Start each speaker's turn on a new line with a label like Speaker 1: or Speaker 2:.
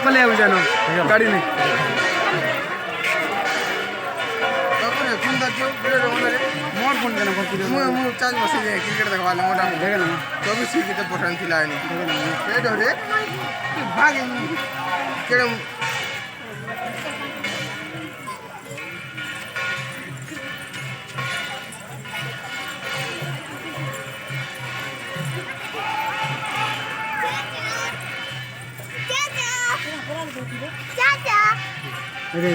Speaker 1: पले आउ जानो गाड़ी नहीं मोर फोन करना पड़ती है
Speaker 2: मु चार्ज बसे जाए क्रिकेट देखवा ले मोटा
Speaker 1: देख ना
Speaker 2: 24 की तो पठान थिला आनी ए डरे भागे केड़े
Speaker 3: चाचा
Speaker 1: अरे